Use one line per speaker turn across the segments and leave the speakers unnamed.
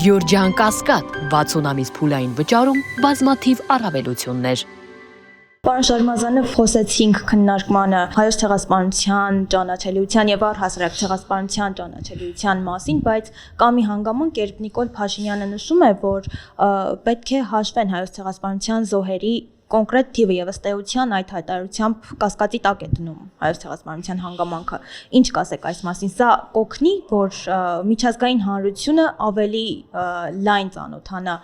Գյորջյան Կասկադ 60 ամիս փուլային վճարում բազմաթիվ առավելություններ։
Պարոն Շարմազանով խոսեցինք քննարկմանը հայոց ցեղասպանության ճանաչելիության եւ առհասարակ ցեղասպանության ճանաչելիության մասին, բայց կա մի հանգամանք, երբ Նիկոլ Փաշինյանը նշում է, որ պետք է հաշվեն հայոց ցեղասպանության զոհերի կոնկրետ թիվը եւ ըստ էության այդ հայտարարությամբ կասկածի տակ է դնում հայոց ցեղասպանության հանգամանքը։ Ինչ կասեք այս մասին։ Սա կօգնի, որ միջազգային հանրությունը ավելի լայն ծանոթանա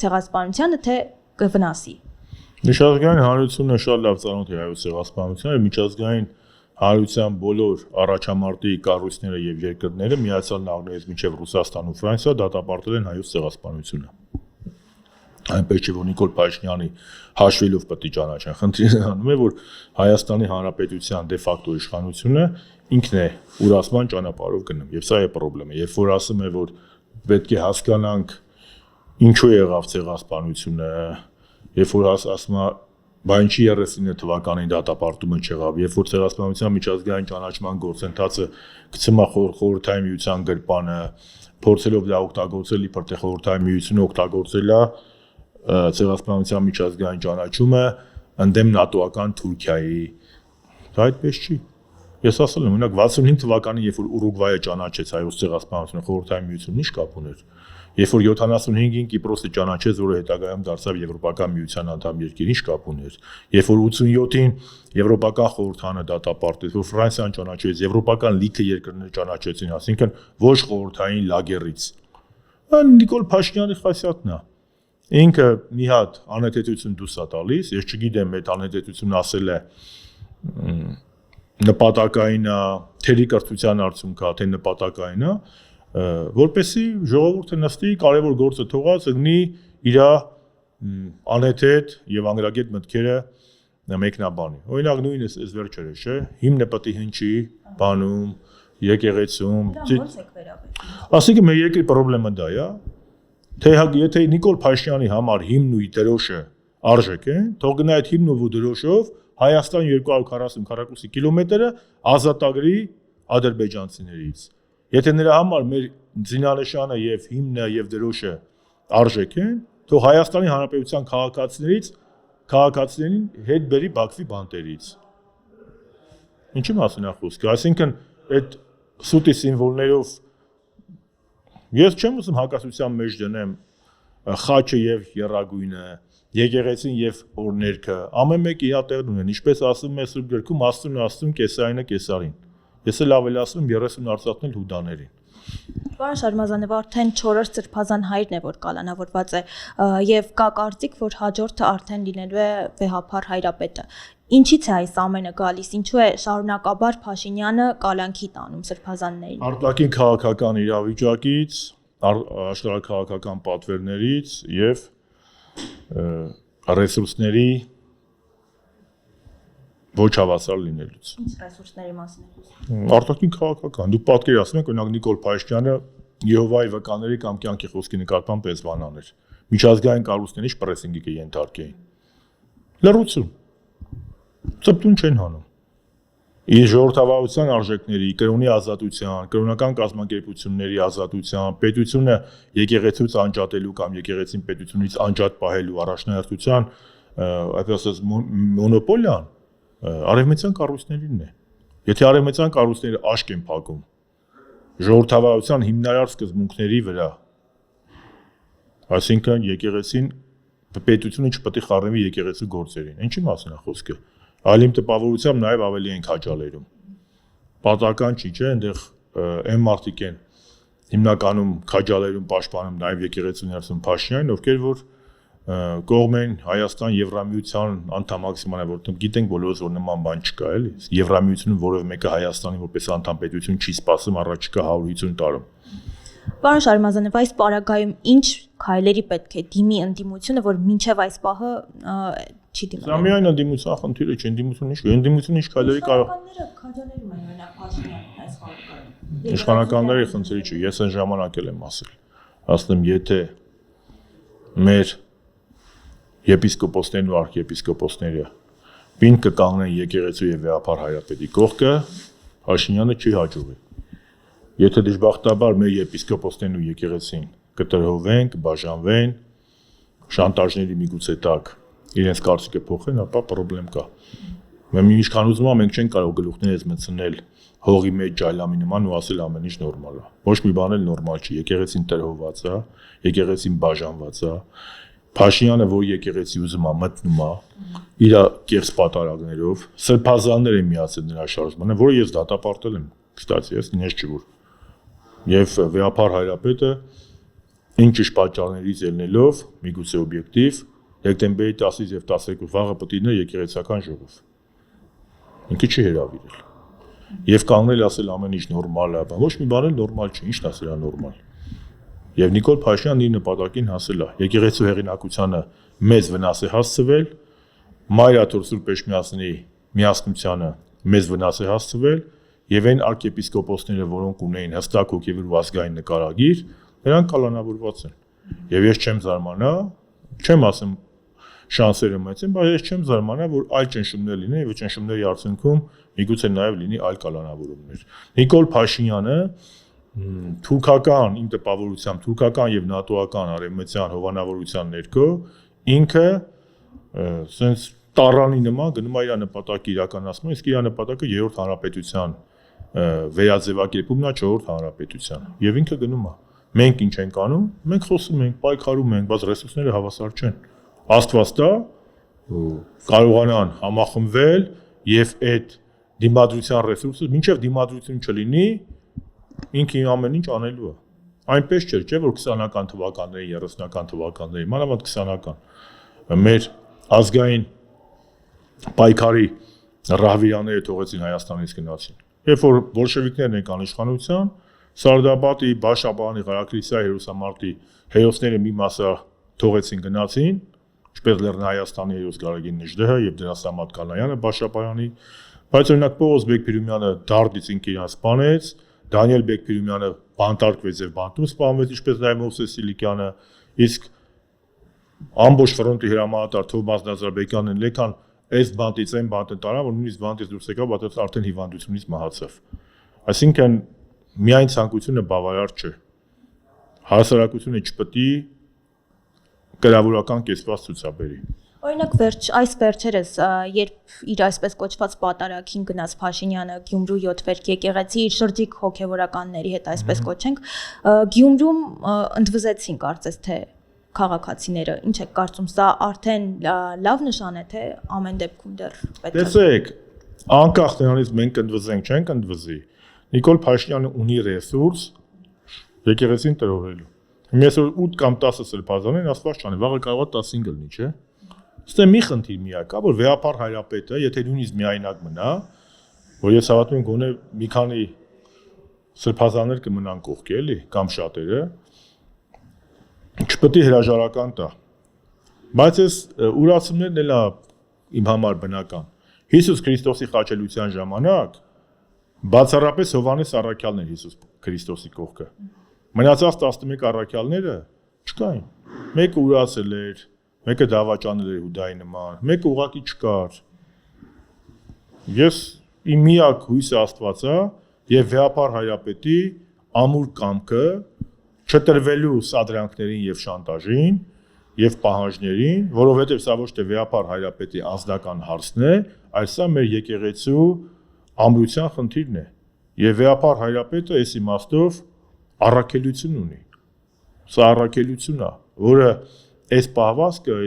ցեղասպանությանը, թե կվնասի։
Միջազգային հանրությունը շատ լավ ծանոթ է հայոց ցեղասպանությանը, միջազգային հանրության բոլոր առաջամարտի կառույցները եւ երկրները Միացյալ Նահանգներից մինչեւ Ռուսաստան ու Ֆրանսիա դատապարտել են հայոց ցեղասպանությունը։ Այնպես չէ, որ Նիկոլ Փաշինյանի հաշվելով պետք է ճանաչեն։ Խնդիրը անում է, որ Հայաստանի Հանրապետության դե ֆակտո իշխանությունը ինքն է ուրացման ճանապարհով գնում, եւ սա է խնդրեմը։ Երբ որ ասում է, որ պետք է հասկանանք ինչու եղավ ցեղասպանությունը, երբ որ ասում է, բա ինչի 39 թվականին դատապարտումը չեղավ, երբ որ ցեղասպանության միջազգային ճանաչման գործընթացը գցում է խորհրդային միության գրպանը, փորձելով դա օգտագործել իբր թե խորհրդային միությունը օգտագործել է ցեղասպանության միջազգային ճանաչումը ընդդեմ նատոական Թուրքիայի, դա այդպես չի։ Ես ասել եմ, օրինակ 65 թվականին, երբ որ Ուրուգվայը ճանաչեց հայոց ցեղասպանությունը, խորհրդային միությունն ինչ կապ ուներ։ Երբ որ 75-ին Կիպրոսը ճանաչեց, որը հետագայում դարձավ Եվրոպական միության անդամ երկիր, ինչ կապ ուներ։ Երբ որ 87-ին Եվրոպական խորհրդանը դատապարտեց, որ Ֆրանսիան ճանաչեց, Եվրոպական լիքը երկրներ ճանաչեցին, այսինքն ոչ խորհրդային լագերից։ Նիկոլ Փաշինյանի խասյաթն է։ Ինքը մի հատ անհետեցություն դուրս է տալիս, ես չգիտեմ այդ անհետեցությունը ասել է նպատակային է, թերի կրթության արդյունք է, թե նպատակային է, որպեսզի ժողովուրդը նստի, կարևոր գործը թողած ընկնի իր անհեթեթ եւ անգրագետ մտքերը մեկնաբանի։ Օրինակ նույնիսկ այս վերջերը, չէ, հիմնը պետք է հնչի բանում, եկեղեցում։ Ասիկը մեր երկրի խնդրեմը դա է, թե եթե Նիկոլ Փաշինյանի համար հիմն ու դրոշը արժեք են, թող գնա այդ հիմն ու դրոշով Հայաստան 240 կիլոմետրը ազատագրի ադրբեջանցիներից։ Եթե նրա համար մեր զինանշանը եւ հիմնը եւ դրոշը արժեք են, թող Հայաստանի Հանրապետության քաղաքացիներին հետ բերի Բաքվի բանտերից։ Ինչի մասին է խոսքը, այսինքն այդ սուտի սիմվոլներով ես չեմ ուզում հակասության մեջ դնեմ խաչը եւ եռագույնը, եկեղեցին եւ օրներքը, ամեն մեկը իր տեղն ունեն, ինչպես ասում է Սուրբ գրքում, Աստծուն կեսարինը կեսարին։ Ես էլ ավելացնում 30 արծաթնել հուդաներին։
Պարոն Շարմազանով արդեն 4-րդ սրբազան հայրն է, որ կալանավորված է, եւ կա կարծիք, որ հաջորդը արդեն լինելու է վեհափառ հայրապետը։ Ինչից է այս ամենը գալիս, ինչու է շարունակաբար Փաշինյանը կալանքի տանում սրբազաններին։
Արտաքին քաղաքական իրավիճակից, աշխարհաքաղաքական պատվերներից եւ ռեսուրսների ոչ հավասար լինելուց։
Ինչ ռեսուրսների մասին եք խոսում։
Արտաքին քաղաքական, դուք պատկերացնում եք, օրինակ Նիկոլ Փաշինյանը Եհովայի վկաների կամ կյանքի խոսքի նկատմամբ էսվանան էր։ Միջազգային կառույցների պրեսինգի կենթարկեին։ Լռություն։ Ծպտուն չեն հանում։ Իր ժողովրդավարության արժեքների, կրոնի ազատության, կրոնական կազմակերպությունների ազատության, պետությունը եկեղեցուց անջատելու կամ եկեղեցին պետությունից անջատ պահելու առաջնահերթության, այդպես ասած մոնոպոլիան արևմտյան կառույցներինն է։ Եթե արևմտյան կառույցները աշկ են փակում ժողովրդավարության հիմնարար սկզբունքների վրա, այսինքն եկեղեցին պետությունը չպետք է խառնվի եկեղեցու գործերին։ Ինչի մասին է խոսքը։ Այլ իմ տպավորությամբ նաև ավելի են քաջալերում։ Պատական չի, չէ, այնտեղ այն մարդիկ են հիմնականում քաջալերում պաշտպանում նաև եկեղեցու ներսում Փաշինյանին, ովքեր որ կողմ են Հայաստան Եվրամիության անդամակցմանը, որտեղ գիտենք բոլորս, որ նման բան չկա, էլի։ Եվրամիությունը որևէ մեկը Հայաստանի որպես անդամ պետություն չի սպասում առաջիկա 150 տարում։
Պարոն Շարմազանով, այս պարագայում ինչ քայլերի պետք է դիմի ընդդիմությունը, որ մինչև այս պահը չի դիմել։
Սա միայն ընդդիմության խնդիրը չէ, ընդդիմությունը ինչ, ընդդիմությունը ինչ քայլերի կարող։
Քաջալերում են մենակ Փաշինյանին այս խաղականում։
Իշխանականների խնդիրը չէ, ես այն ժամանակ էլ եմ ասել։ Ասում եմ, եթե մեր եպիսկոպոսներն ու արքեպիսկոպոսները պին կկանգնեն եկեղեցու եւ վեհափառ հայրապետի կողքը, Փաշինյանը չի հաջողի։ Եթե դժբախտաբար մեր եպիսկոպոսներն ու եկեղեցին կտրհովեն, կբաժանվեն, շանտաժների միգուցե տակ իրենց կարծիքը փոխեն, ապա խնդրեմ կա։ Մենք ինչքան ուզում եմ, մենք չենք կարող գլուխներս մտցնել հողի մեջ ջայլամի նման ու ասել ամեն ինչ նորմալ է։ Ոչ մի բան էլ նորմալ չի։ Եկեղեցին տրհոված է, եկեղեցին բաժանված է։ Փաշինյանը, որ եկեղեցի ուզում է մտնում է իր կեղծ պատարագներով, սրբազաններ են միացել նրա շարժմանը, որը ես դատապարտել եմ, կստացի, ես ինձ չի որ։ Եվ վեհապար հայրապետը ինչ պատճառներից ելնելով, միգուցե օբյեկտիվ, դեկտեմբերի 10-ից եւ 12 վաղը պետք է լինի եկեղեցական ժողով։ Ինքը չի հրավիրել։ Եվ կանգնել ասել ամեն ինչ նորմալ է, բայց ոչ մի բան էլ նորմալ չի, ինչն է սրա նորմալ։ Եվ Նիկոլ Փաշինյանն իր նպատակին հասել է։ Եկեղեցու հեղինակությանը մեծ վնաս է հասցվել, Մայրաթոր Սուրբ Էջմիածնի միասնությանը մեծ վնաս է հասցվել, եւ այն arczepiskoposները, որոնք ունեին հստակ հոգեվոր ու ազգային նկարագիր, նրանք կալանավորված են։ Եվ ես չեմ զարմանա, չեմ ասում շանսերը մեծ են, բայց ես չեմ զարմանա, որ այլ ճնշումներ լինեն եւ ճնշումների արդյունքում միգուցե նաեւ լինի այլ կալանավորումներ։ Նիկոլ Փաշինյանը թուրքական իմ տպավորությամբ թուրքական եւ նատոական արևմտյան հովանավորության ներքո ինքը sense տառանի նման գնում է իր նպատակը իրականացնում, իսկ իր նպատակը երրորդ հանրապետության վերաձևակերպումն է 4-րդ հանրապետության եւ ինքը գնում է։ Մենք ինչ ենք անում, մենք խոսում ենք, պայքարում ենք, բայց ռեսուրսները հավասար չեն։ Աստված տա կարողանան համախմբվել եւ այդ դիմադրության ռեսուրսը մինչեւ դիմադրություն չլինի ինքը ամեն ինչ անելու է։ Այնպես չէ, որ 20-ական թվականների, 30-ական թվականների, մանավանդ 20-ական մեր ազգային պայքարի ռահվիրաները թողեցին Հայաստանից գնացին։ Երբ որ բոլշևիկներն եկան իշխանության, Սարդաբադի, Բաշապարանի, Ղարաքրիսիայի հերոսամարտի հերոսները մի մասը թողեցին գնացին, ինչպես Լեռնահայաստանի հերոս Գարեգին Նժդեհը եւ Դերասամատ Կալայանը Բաշապարանի, բայց օրինակ Պողոս Բեկփիրումյանը դարդից ինքը իրան սպանեց, Դանիել Բեկփիրումյանը բանտարկվեց եւ բանտում սպանվեց, ինչպես նաեւ Մովսես Սիլիկյանը, իսկ ամբողջ ֆրոնտի հրամանատար Թովմաս Նազարբեկյանն լեկան այս բանտից այն բանտը տարան, որ նույնիսկ բանտից դուրս եկավ, բայց արդեն հիվանդությունից մահացավ։ Այսինքն միայն ցանկությունը բավարար չէ։ Հասարակությունը չպետք է կրավորական կեսված ցուցաբերի։
Օրինակ այս վերջերս, երբ իր այսպես կոչված պատարագին գնաց Փաշինյանը Գյումրու 7 վերք եկեղեցի իր շրջիկ հոգևորականների հետ այսպես կոչենք, Գյումրում ընդվզեցին կարծես թե քաղաքացիները, ինչ է կարծում, սա արդեն լավ նշան է, թե ամեն դեպքում դեռ պետք է։
Տեսեք, անկախ նրանից մենք ընդվզենք, չենք ընդվզի, Նիկոլ Փաշինյանը ունի ռեսուրս եկեղեցին տրորելու։ Հիմա 8 կամ 10 սրբազան են, աստված չանի, վաղը կարող է 15 լինի, չէ՞։ Ստե մի խնդիր միակ է, որ վեհապար հայրապետը, եթե նույնիսկ միայնակ մնա, որ ես հավատում եմ գոնե մի քանի սրբազաններ կմնան կողքի, էլի, կամ շատերը, չպետք է հրաժարական տա։ Բայց այս ուրացումներն էլ իմ համար բնական։ Հիսուս Քրիստոսի խաչելության ժամանակ բացառապես Հովհաննես առաքյալն էր Հիսուս Քրիստոսի կողքը։ Մնացած 11 առաքյալները չկային։ Մեկը ուրացել էր, մեկը դավաճանել էր Հուդայի նման, մեկը ուղղակի չկար։ Ես իմ միակ հույսը Աստված է եւ վեհապար հայրապետի ամուր կամքը չտրվելու սադրանքներին եւ շանտաժին եւ պահանջներին, որովհետեւ սա ոչ թե վեհապար հայրապետի ազնական հարցն է, այլ սա մեր եկեղեցու ամրության խնդիրն է։ Եվ վեհապար հայրապետը այս իմաստով առաքելություն ունի։ Սա առաքելություն է, որը այս պահվածքը,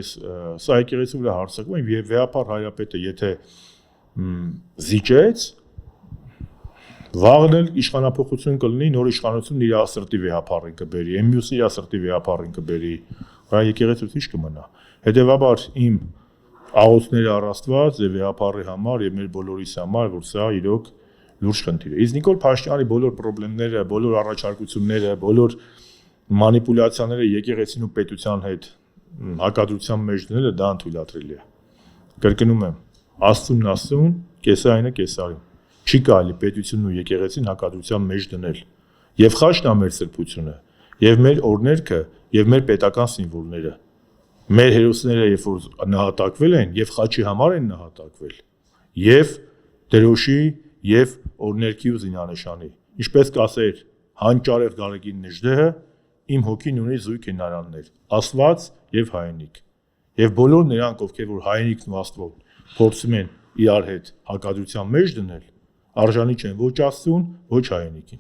սա եկեղեցու վրա հարձակվում է եւ վեհապար հայրապետը եթե զիջեց, վաղն էլ իշխանապողություն կլինի, նոր իշխանությունն իր ասրտի վեհապարին կբերի, մյուսը իր ասրտի վեհապարին կբերի, վրա եկեղեցու ինչ կմնա։ Հետևաբար իմ աղոթները առ Աստված եւ վեհապարի համար եւ մեր բոլորիս համար, որ սա իրոք լուրջ խնդիր է։ Իսկ Նիկոլ Փաշինյանի բոլոր խնդիրները, բոլոր առաջարկությունները, բոլոր մանիպուլյացիաները եկեղեցին ու պետության հետ հակադրության մեջ դնելը դա անթույլատրելի է։ Կրկնում եմ, Աստծուն Աստծուն, Կեսարինը Կեսարին։ Չի կարելի պետությունն ու եկեղեցին հակադրության մեջ դնել։ Եվ խաչն է մեր սրբությունը, եւ մեր օրհներքը, եւ մեր պետական սիմվոլները։ Մեր հերոսները, երբ որ նահատակվել են, եւ խաչի համար են նահատակվել, եւ դրոշի, եւ օրհներքի ու զինանշանի։ Ինչպես կասեր հանճարեղ Գարեգին Նժդեհը, իմ հոգին ունի զույգ հնարաններ՝ Աստված եւ հայրենիք։ Եվ բոլոր նրանք, ովքեր որ հայրենիքն ու Աստծուն փորձում են իրար հետ հակադրության մեջ դնել, արժանի չեն ոչ Աստծուն, ոչ հայրենիքին։